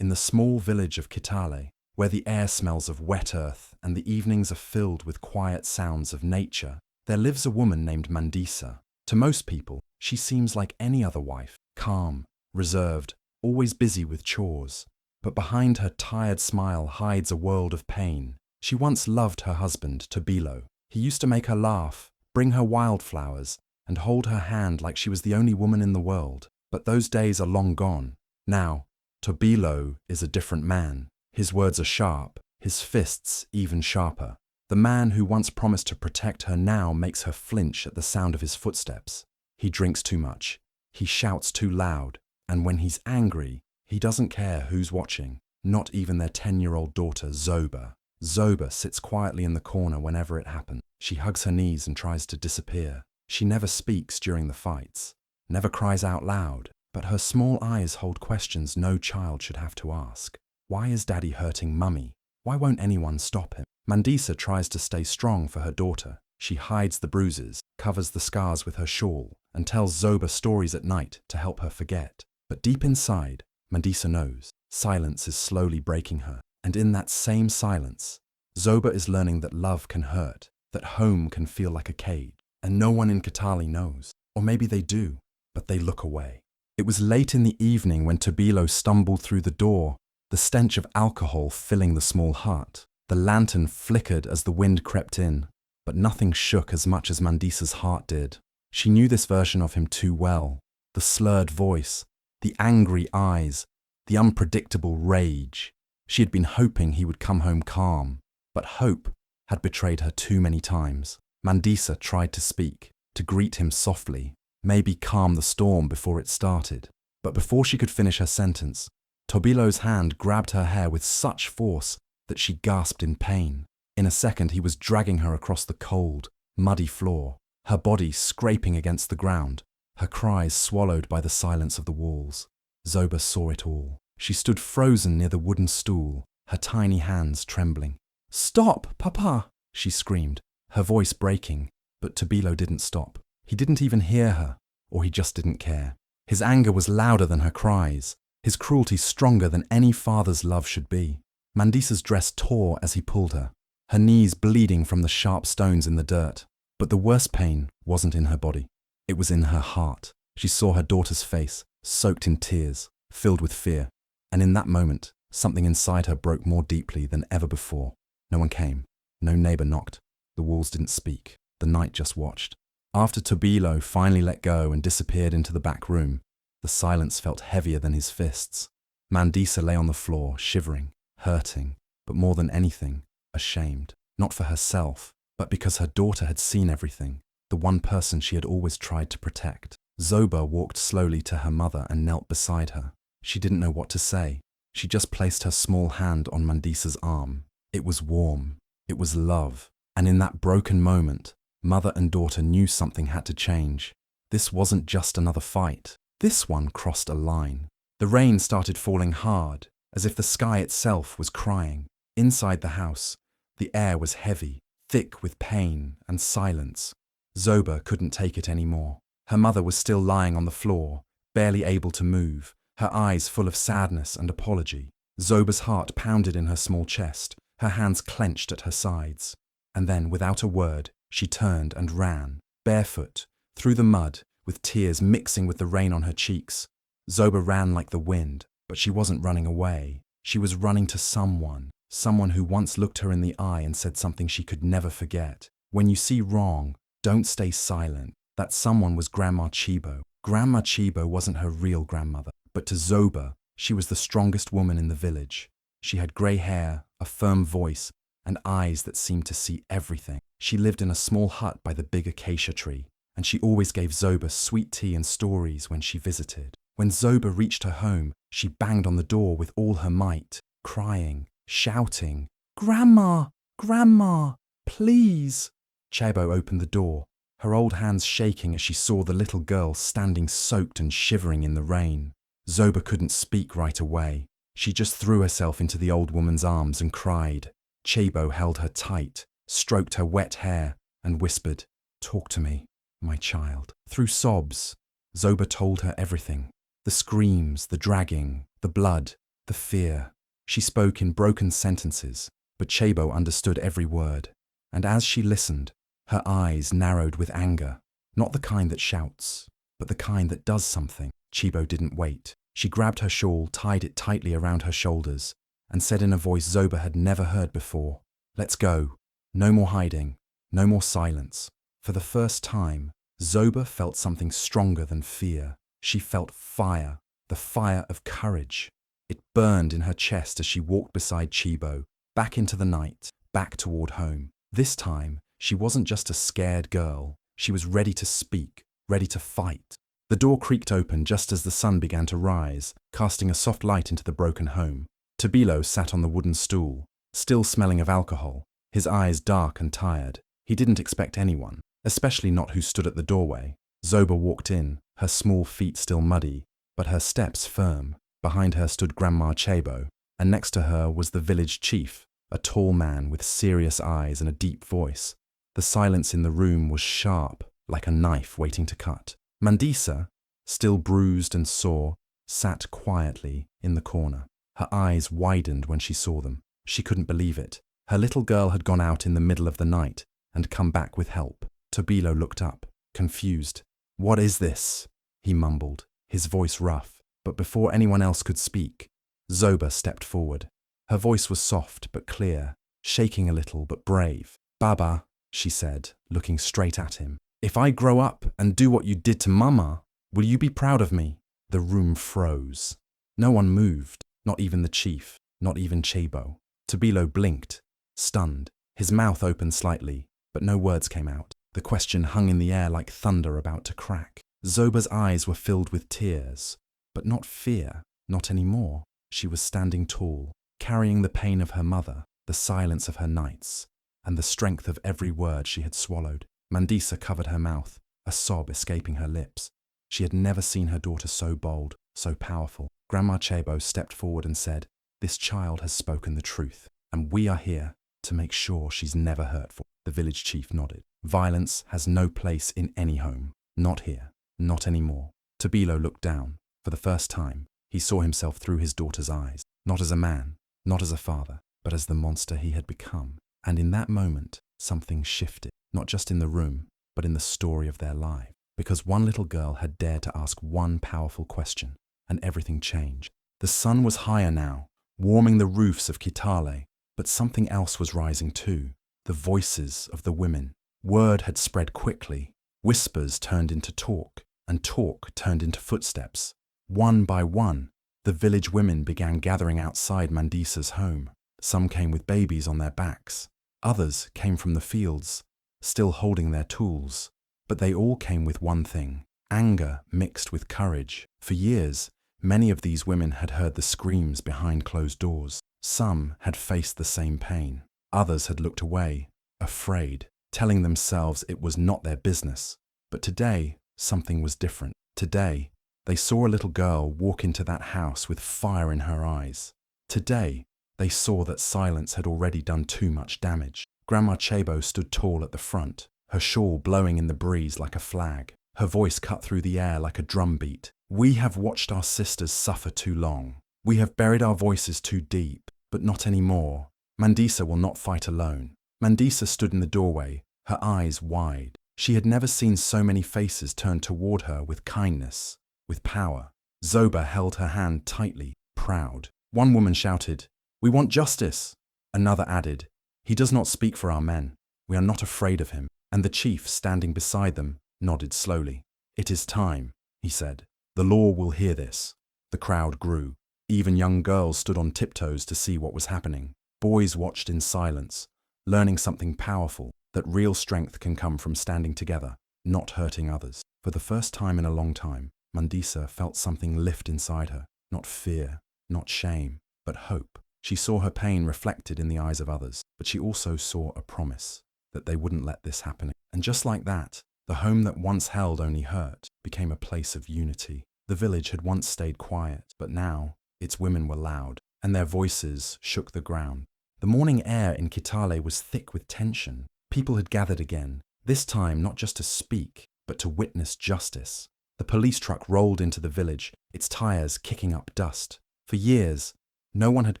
in the small village of Kitale, where the air smells of wet earth and the evenings are filled with quiet sounds of nature, there lives a woman named Mandisa. To most people, she seems like any other wife, calm, reserved, always busy with chores. But behind her tired smile hides a world of pain. She once loved her husband, Tobilo. He used to make her laugh, bring her wildflowers, and hold her hand like she was the only woman in the world. But those days are long gone. Now, Tobilo is a different man. His words are sharp, his fists even sharper. The man who once promised to protect her now makes her flinch at the sound of his footsteps. He drinks too much, he shouts too loud, and when he's angry, he doesn't care who's watching, not even their 10-year-old daughter, Zoba. Zoba sits quietly in the corner whenever it happens. She hugs her knees and tries to disappear. She never speaks during the fights, never cries out loud, but her small eyes hold questions no child should have to ask. Why is Daddy hurting Mummy? Why won't anyone stop him? Mandisa tries to stay strong for her daughter. She hides the bruises, covers the scars with her shawl, and tells Zoba stories at night to help her forget. But deep inside, Mandisa knows silence is slowly breaking her. And in that same silence, Zoba is learning that love can hurt, that home can feel like a cage. And no one in Kitale knows. Or maybe they do, but they look away. It was late in the evening when Tobilo stumbled through the door, the stench of alcohol filling the small hut. The lantern flickered as the wind crept in, but nothing shook as much as Mandisa's heart did. She knew this version of him too well. The slurred voice, the angry eyes, the unpredictable rage. She had been hoping he would come home calm, but hope had betrayed her too many times. Mandisa tried to speak, to greet him softly, maybe calm the storm before it started. But before she could finish her sentence, Tobilo's hand grabbed her hair with such force that she gasped in pain. In a second, he was dragging her across the cold, muddy floor, her body scraping against the ground, her cries swallowed by the silence of the walls. Zoba saw it all. She stood frozen near the wooden stool, her tiny hands trembling. "Stop, Papa!" she screamed, her voice breaking, but Tobilo didn't stop. He didn't even hear her, or he just didn't care. His anger was louder than her cries, his cruelty stronger than any father's love should be. Mandisa's dress tore as he pulled her, her knees bleeding from the sharp stones in the dirt. But the worst pain wasn't in her body. It was in her heart. She saw her daughter's face, soaked in tears, filled with fear. And in that moment, something inside her broke more deeply than ever before. No one came. No neighbor knocked. The walls didn't speak. The night just watched. After Tobilo finally let go and disappeared into the back room, the silence felt heavier than his fists. Mandisa lay on the floor, shivering, hurting, but more than anything, ashamed. Not for herself, but because her daughter had seen everything, the one person she had always tried to protect. Zoba walked slowly to her mother and knelt beside her. She didn't know what to say. She just placed her small hand on Mandisa's arm. It was warm. It was love. And in that broken moment, mother and daughter knew something had to change. This wasn't just another fight. This one crossed a line. The rain started falling hard, as if the sky itself was crying. Inside the house, the air was heavy, thick with pain and silence. Zoba couldn't take it anymore. Her mother was still lying on the floor, barely able to move, her eyes full of sadness and apology. Zoba's heart pounded in her small chest, her hands clenched at her sides. And then, without a word, she turned and ran, barefoot, through the mud, with tears mixing with the rain on her cheeks. Zoba ran like the wind, but she wasn't running away. She was running to someone who once looked her in the eye and said something she could never forget. When you see wrong, don't stay silent. That someone was Grandma Chebo. Grandma Chebo wasn't her real grandmother, but to Zoba, she was the strongest woman in the village. She had grey hair, a firm voice, and eyes that seemed to see everything. She lived in a small hut by the big acacia tree, and she always gave Zoba sweet tea and stories when she visited. When Zoba reached her home, she banged on the door with all her might, crying, shouting, "Grandma! Grandma! Please!" Chebo opened the door, her old hands shaking as she saw the little girl standing soaked and shivering in the rain. Zoba couldn't speak right away. She just threw herself into the old woman's arms and cried. Chebo held her tight, stroked her wet hair, and whispered, "Talk to me, my child." Through sobs, Zoba told her everything. The screams, the dragging, the blood. The fear. She spoke in broken sentences, but Chebo understood every word. And as she listened, her eyes narrowed with anger, not the kind that shouts, but the kind that does something. Chebo didn't wait. She grabbed her shawl, tied it tightly around her shoulders, and said in a voice Zoba had never heard before, "Let's go. No more hiding. No more silence." For the first time, Zoba felt something stronger than fear. She felt fire, the fire of courage. It burned in her chest as she walked beside Chebo, back into the night, back toward home. This time, she wasn't just a scared girl. She was ready to speak, ready to fight. The door creaked open just as the sun began to rise, casting a soft light into the broken home. Tobilo sat on the wooden stool, still smelling of alcohol, his eyes dark and tired. He didn't expect anyone, especially not who stood at the doorway. Zoba walked in, her small feet still muddy, but her steps firm. Behind her stood Grandma Chebo, and next to her was the village chief, a tall man with serious eyes and a deep voice. The silence in the room was sharp, like a knife waiting to cut. Mandisa, still bruised and sore, sat quietly in the corner. Her eyes widened when she saw them. She couldn't believe it. Her little girl had gone out in the middle of the night and come back with help. Tobilo looked up, confused. "What is this?" he mumbled, his voice rough. But before anyone else could speak, Zoba stepped forward. Her voice was soft but clear, shaking a little but brave. "Baba," she said, looking straight at him, "if I grow up and do what you did to Mama, will you be proud of me?" The room froze. No one moved, not even the chief, not even Chebo. Tobilo blinked, stunned. His mouth opened slightly, but no words came out. The question hung in the air like thunder about to crack. Zoba's eyes were filled with tears, but not fear, not anymore. She was standing tall, carrying the pain of her mother, the silence of her nights, and the strength of every word she had swallowed. Mandisa covered her mouth, a sob escaping her lips. She had never seen her daughter so bold, so powerful. Grandma Chebo stepped forward and said, "This child has spoken the truth, and we are here to make sure she's never hurtful." The village chief nodded. "Violence has no place in any home. Not here. Not anymore." Tobilo looked down. For the first time, he saw himself through his daughter's eyes, not as a man, not as a father, but as the monster he had become. And in that moment, something shifted, not just in the room, but in the story of their life. Because one little girl had dared to ask one powerful question, and everything changed. The sun was higher now, warming the roofs of Kitale, but something else was rising too. The voices of the women. Word had spread quickly. Whispers turned into talk, and talk turned into footsteps. One by one, the village women began gathering outside Mandisa's home. Some came with babies on their backs. Others came from the fields, still holding their tools. But they all came with one thing, anger mixed with courage. For years, many of these women had heard the screams behind closed doors. Some had faced the same pain. Others had looked away, afraid, telling themselves it was not their business. But today, something was different. Today, they saw a little girl walk into that house with fire in her eyes. Today, they saw that silence had already done too much damage. Grandma Chebo stood tall at the front, her shawl blowing in the breeze like a flag. Her voice cut through the air like a drum beat. "We have watched our sisters suffer too long. We have buried our voices too deep, but not anymore. Mandisa will not fight alone." Mandisa stood in the doorway, her eyes wide. She had never seen so many faces turned toward her with kindness, with power. Zoba held her hand tightly, proud. One woman shouted, "We want justice." Another added, "He does not speak for our men. We are not afraid of him." And the chief, standing beside them, nodded slowly. "It is time," he said. "The law will hear this." The crowd grew. Even young girls stood on tiptoes to see what was happening. Boys watched in silence, learning something powerful, that real strength can come from standing together, not hurting others. For the first time in a long time, Mandisa felt something lift inside her. Not fear, not shame, but hope. She saw her pain reflected in the eyes of others, but she also saw a promise that they wouldn't let this happen. And just like that, the home that once held only hurt became a place of unity. The village had once stayed quiet, but now its women were loud, and their voices shook the ground. The morning air in Kitale was thick with tension. People had gathered again, this time not just to speak, but to witness justice. The police truck rolled into the village, its tires kicking up dust. For years, No one had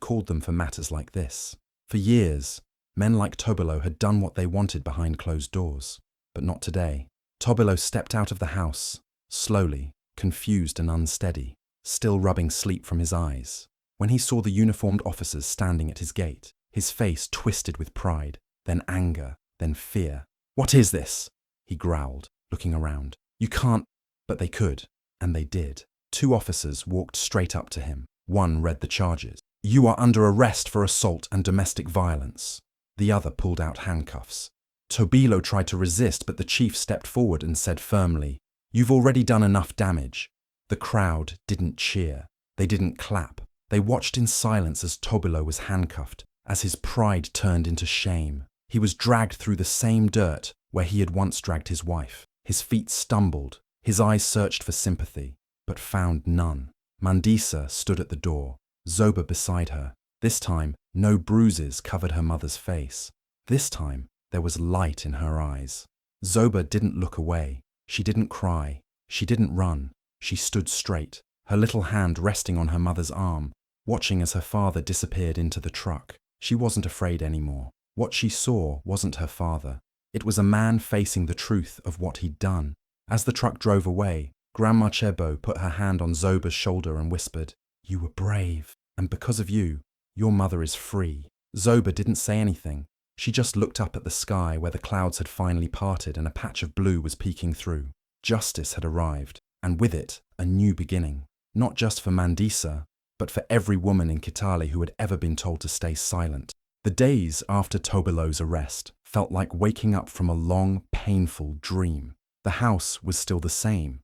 called them for matters like this. For years, men like Tobilo had done what they wanted behind closed doors. But not today. Tobilo stepped out of the house, slowly, confused and unsteady, still rubbing sleep from his eyes. When he saw the uniformed officers standing at his gate, his face twisted with pride, then anger, then fear. "What is this?" he growled, looking around. "You can't—" But they could, and they did. 2 officers walked straight up to him. One read the charges. "You are under arrest for assault and domestic violence." The other pulled out handcuffs. Tobilo tried to resist, but the chief stepped forward and said firmly, "You've already done enough damage." The crowd didn't cheer. They didn't clap. They watched in silence as Tobilo was handcuffed, as his pride turned into shame. He was dragged through the same dirt where he had once dragged his wife. His feet stumbled. His eyes searched for sympathy, but found none. Mandisa stood at the door, Zoba beside her. This time, no bruises covered her mother's face. This time, there was light in her eyes. Zoba didn't look away. She didn't cry. She didn't run. She stood straight, her little hand resting on her mother's arm, watching as her father disappeared into the truck. She wasn't afraid anymore. What she saw wasn't her father. It was a man facing the truth of what he'd done. As the truck drove away, Grandma Chebo put her hand on Zoba's shoulder and whispered, "You were brave, and because of you, your mother is free." Zoba didn't say anything. She just looked up at the sky where the clouds had finally parted and a patch of blue was peeking through. Justice had arrived, and with it, a new beginning. Not just for Mandisa, but for every woman in Kitale who had ever been told to stay silent. The days after Tobilo's arrest felt like waking up from a long, painful dream. The house was still the same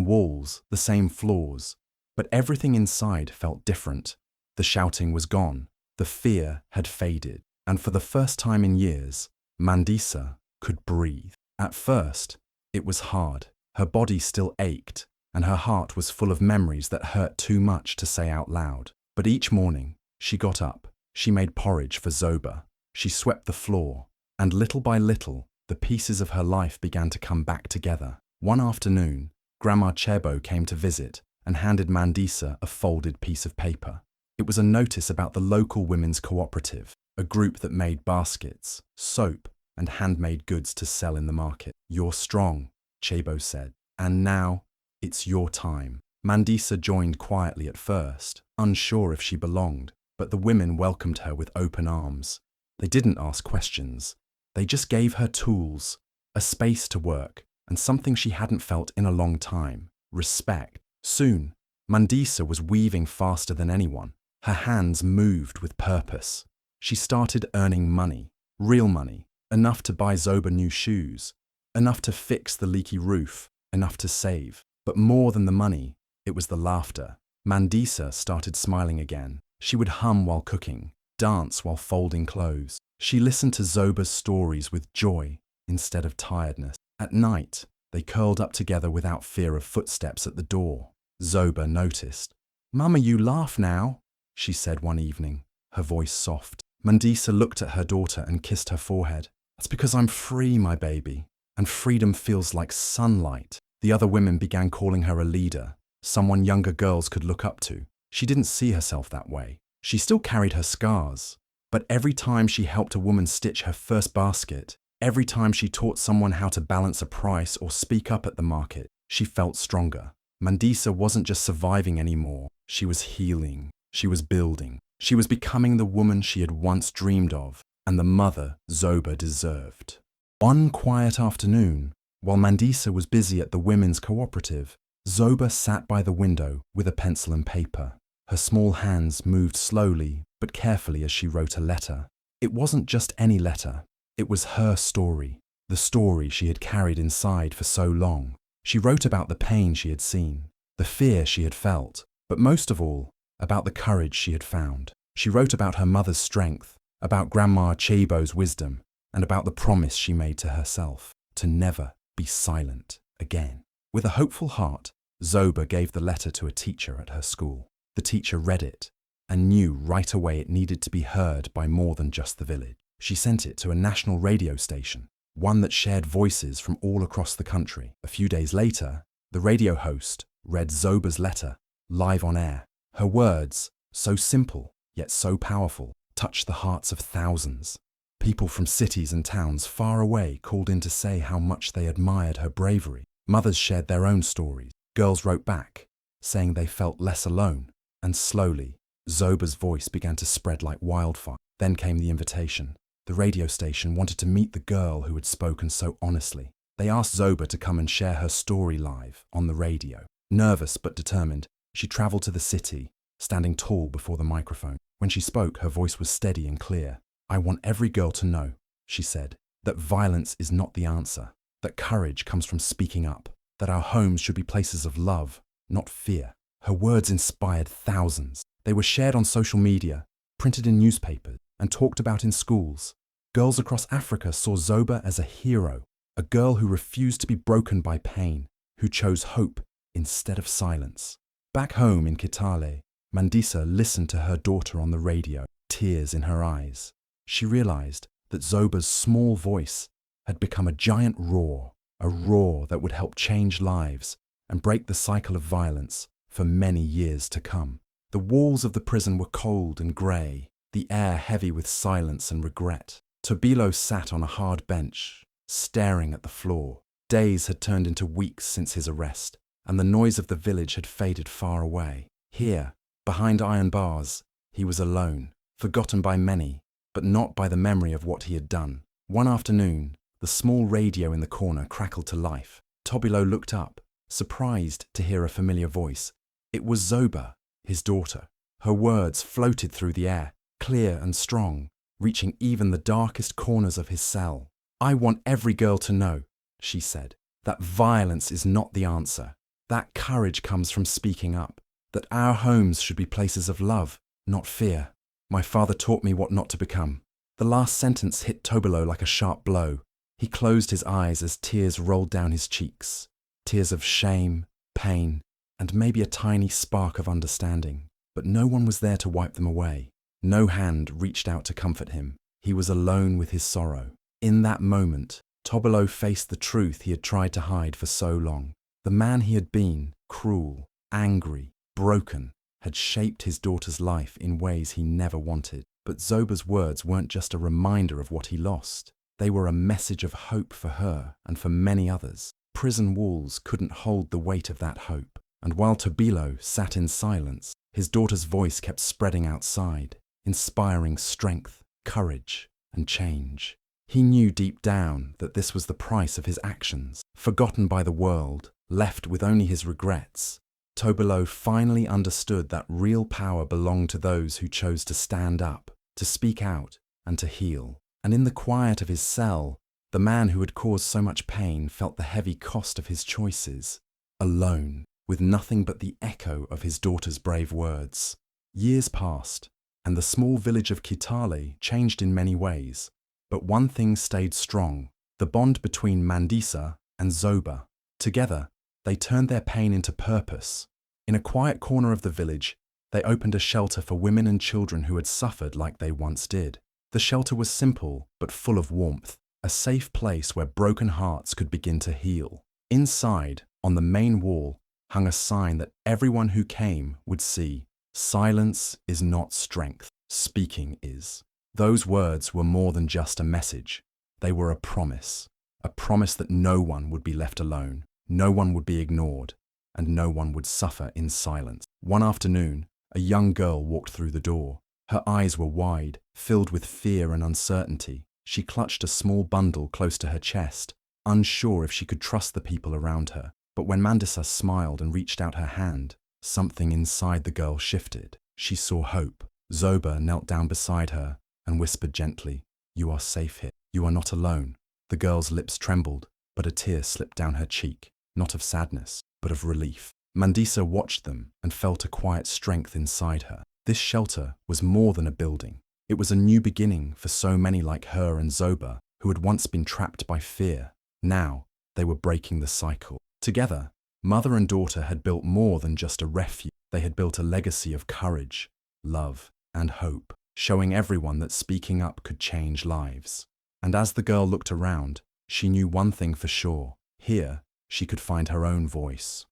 walls, the same floors, but everything inside felt different. The shouting was gone, the fear had faded, and for the first time in years, Mandisa could breathe. At first, it was hard. Her body still ached, and her heart was full of memories that hurt too much to say out loud. But each morning, she got up, she made porridge for Zoba, she swept the floor, and little by little, the pieces of her life began to come back together. One afternoon, Grandma Chebo came to visit and handed Mandisa a folded piece of paper. It was a notice about the local women's cooperative, a group that made baskets, soap, and handmade goods to sell in the market. "You're strong," Chebo said, "and now it's your time." Mandisa joined quietly at first, unsure if she belonged, but the women welcomed her with open arms. They didn't ask questions. They just gave her tools, a space to work, and something she hadn't felt in a long time: respect. Soon, Mandisa was weaving faster than anyone. Her hands moved with purpose. She started earning money, real money, enough to buy Zoba new shoes, enough to fix the leaky roof, enough to save. But more than the money, it was the laughter. Mandisa started smiling again. She would hum while cooking, dance while folding clothes. She listened to Zoba's stories with joy instead of tiredness. At night, they curled up together without fear of footsteps at the door. Zoba noticed. "Mama, you laugh now," she said one evening, her voice soft. Mandisa looked at her daughter and kissed her forehead. "That's because I'm free, my baby, and freedom feels like sunlight." The other women began calling her a leader, someone younger girls could look up to. She didn't see herself that way. She still carried her scars, but every time she helped a woman stitch her first basket, every time she taught someone how to balance a price or speak up at the market, she felt stronger. Mandisa wasn't just surviving anymore. She was healing. She was building. She was becoming the woman she had once dreamed of, and the mother Zoba deserved. One quiet afternoon, while Mandisa was busy at the women's cooperative, Zoba sat by the window with a pencil and paper. Her small hands moved slowly but carefully as she wrote a letter. It wasn't just any letter. It was her story, the story she had carried inside for so long. She wrote about the pain she had seen, the fear she had felt, but most of all, about the courage she had found. She wrote about her mother's strength, about Grandma Chebo's wisdom, and about the promise she made to herself to never be silent again. With a hopeful heart, Zoba gave the letter to a teacher at her school. The teacher read it and knew right away it needed to be heard by more than just the village. She sent it to a national radio station, one that shared voices from all across the country. A few days later, the radio host read Zoba's letter live on air. Her words, so simple, yet so powerful, touched the hearts of thousands. People from cities and towns far away called in to say how much they admired her bravery. Mothers shared their own stories. Girls wrote back, saying they felt less alone. And slowly, Zoba's voice began to spread like wildfire. Then came the invitation. The radio station wanted to meet the girl who had spoken so honestly. They asked Zoba to come and share her story live on the radio. Nervous but determined, she traveled to the city, standing tall before the microphone. When she spoke, her voice was steady and clear. "I want every girl to know," she said, "that violence is not the answer, that courage comes from speaking up, that our homes should be places of love, not fear." Her words inspired thousands. They were shared on social media, printed in newspapers, and talked about in schools. Girls across Africa saw Zoba as a hero, a girl who refused to be broken by pain, who chose hope instead of silence. Back home in Kitale, Mandisa listened to her daughter on the radio, tears in her eyes. She realized that Zoba's small voice had become a giant roar, a roar that would help change lives and break the cycle of violence for many years to come. The walls of the prison were cold and grey, the air heavy with silence and regret. Tobilo sat on a hard bench, staring at the floor. Days had turned into weeks since his arrest, and the noise of the village had faded far away. Here, behind iron bars, he was alone, forgotten by many, but not by the memory of what he had done. One afternoon, the small radio in the corner crackled to life. Tobilo looked up, surprised to hear a familiar voice. It was Zoba, his daughter. Her words floated through the air, clear and strong, reaching even the darkest corners of his cell. "I want every girl to know," she said, "that violence is not the answer, that courage comes from speaking up, that our homes should be places of love, not fear. My father taught me what not to become." The last sentence hit Tobilo like a sharp blow. He closed his eyes as tears rolled down his cheeks, tears of shame, pain, and maybe a tiny spark of understanding. But no one was there to wipe them away. No hand reached out to comfort him. He was alone with his sorrow. In that moment, Tobilo faced the truth he had tried to hide for so long. The man he had been, cruel, angry, broken, had shaped his daughter's life in ways he never wanted. But Zoba's words weren't just a reminder of what he lost. They were a message of hope for her and for many others. Prison walls couldn't hold the weight of that hope. And while Tobilo sat in silence, his daughter's voice kept spreading outside, inspiring strength, courage, and change. He knew deep down that this was the price of his actions. Forgotten by the world, left with only his regrets, Tobilo finally understood that real power belonged to those who chose to stand up, to speak out, and to heal. And in the quiet of his cell, the man who had caused so much pain felt the heavy cost of his choices, alone, with nothing but the echo of his daughter's brave words. Years passed, and the small village of Kitale changed in many ways. But one thing stayed strong, the bond between Mandisa and Zoba. Together, they turned their pain into purpose. In a quiet corner of the village, they opened a shelter for women and children who had suffered like they once did. The shelter was simple, but full of warmth, a safe place where broken hearts could begin to heal. Inside, on the main wall, hung a sign that everyone who came would see. "Silence is not strength, speaking is." Those words were more than just a message. They were a promise that no one would be left alone, no one would be ignored, and no one would suffer in silence. One afternoon, a young girl walked through the door. Her eyes were wide, filled with fear and uncertainty. She clutched a small bundle close to her chest, unsure if she could trust the people around her. But when Mandisa smiled and reached out her hand, something inside the girl shifted. She saw hope. Zoba knelt down beside her and whispered gently, "You are safe here. You are not alone." The girl's lips trembled, but a tear slipped down her cheek, not of sadness, but of relief. Mandisa watched them and felt a quiet strength inside her. This shelter was more than a building. It was a new beginning for so many like her and Zoba, who had once been trapped by fear. Now, they were breaking the cycle. Together, mother and daughter had built more than just a refuge. They had built a legacy of courage, love, and hope, showing everyone that speaking up could change lives. And as the girl looked around, she knew one thing for sure. Here, she could find her own voice.